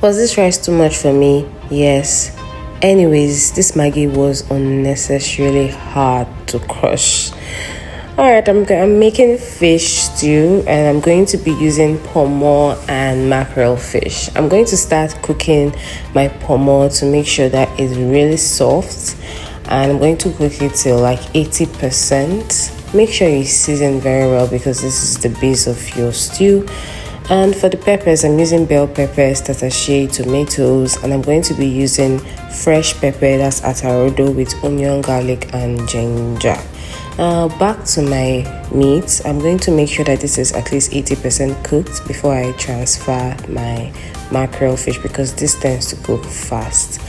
Was this rice too much for me? Yes. Anyways, this Maggi was unnecessarily hard to crush. Alright, I'm making fish stew, and I'm going to be using ponmo and mackerel fish. I'm going to start cooking my ponmo to make sure that it's really soft, and I'm going to cook it till like 80%. Make sure you season very well because this is the base of your stew. And for the peppers, I'm using bell peppers, tatashe, tomatoes, and I'm going to be using fresh pepper, that's atarodo, with onion, garlic, and ginger. Back to my meat. I'm going to make sure that this is at least 80% cooked before I transfer my mackerel fish, because this tends to cook fast.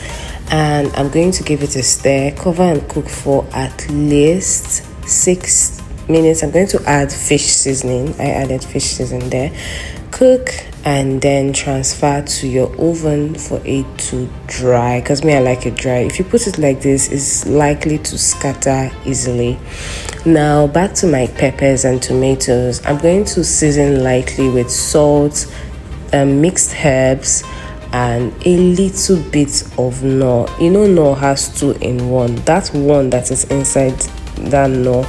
And I'm going to give it a stir, cover and cook for at least 6 minutes. I'm going to add fish seasoning. I added fish seasoning there. Cook and then transfer to your oven for it to dry, because me, I like it dry. If you put it like this, it's likely to scatter easily. Now back to my peppers and tomatoes. I'm going to season lightly with salt, mixed herbs, and a little bit of knorr. You know, knorr has 2 in 1. That one that is inside that knorr,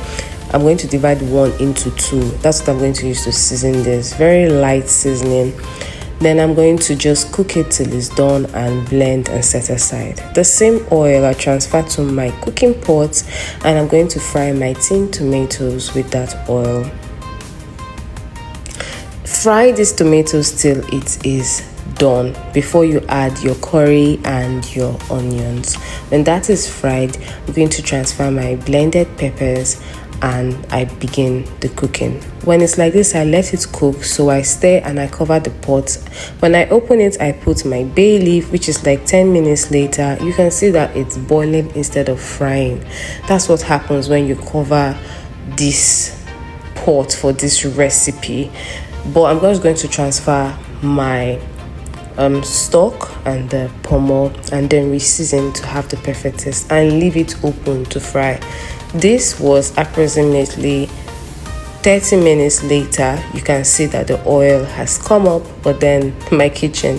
I'm going to divide 1 into 2. That's what I'm going to use to season this. Very light seasoning. Then I'm going to just cook it till it's done and blend and set aside. The same oil I transfer to my cooking pot, and I'm going to fry my tinned tomatoes with that oil. Fry these tomatoes till it is done before you add your curry and your onions. When that is fried, I'm going to transfer my blended peppers and I begin the cooking. When it's like this, I let it cook, so I stir and I cover the pot. When I open it, I put my bay leaf, which is like 10 minutes later. You can see that it's boiling instead of frying. That's what happens when you cover this pot for this recipe. But I'm just going to transfer my stock and the ponmo and then reseason to have the perfect taste and leave it open to fry. This was approximately 30 minutes later. You can see that the oil has come up, but then my kitchen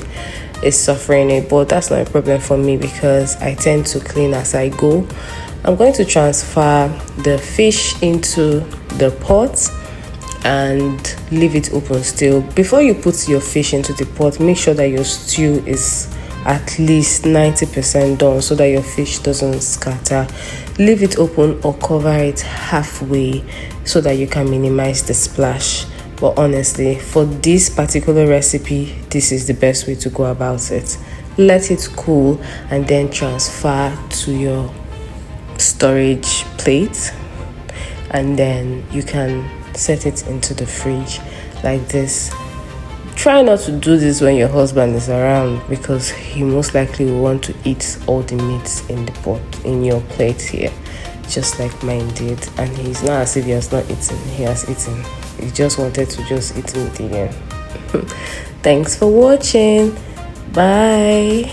is suffering it, but that's not a problem for me because I tend to clean as I go. I'm going to transfer the fish into the pot and leave it open still. Before you put your fish into the pot, make sure that your stew is at least 90% done so that your fish doesn't scatter. Leave it open or cover it halfway so that you can minimize the splash. But honestly, for this particular recipe, this is the best way to go about it. Let it cool and then transfer to your storage plate, and then you can set it into the fridge like this. Try not to do this when your husband is around, because he most likely will want to eat all the meats in the pot, in your plate here, just like mine did. And he's not as if he has not eaten. He has eaten. He just wanted to just eat meat again. Thanks for watching. Bye.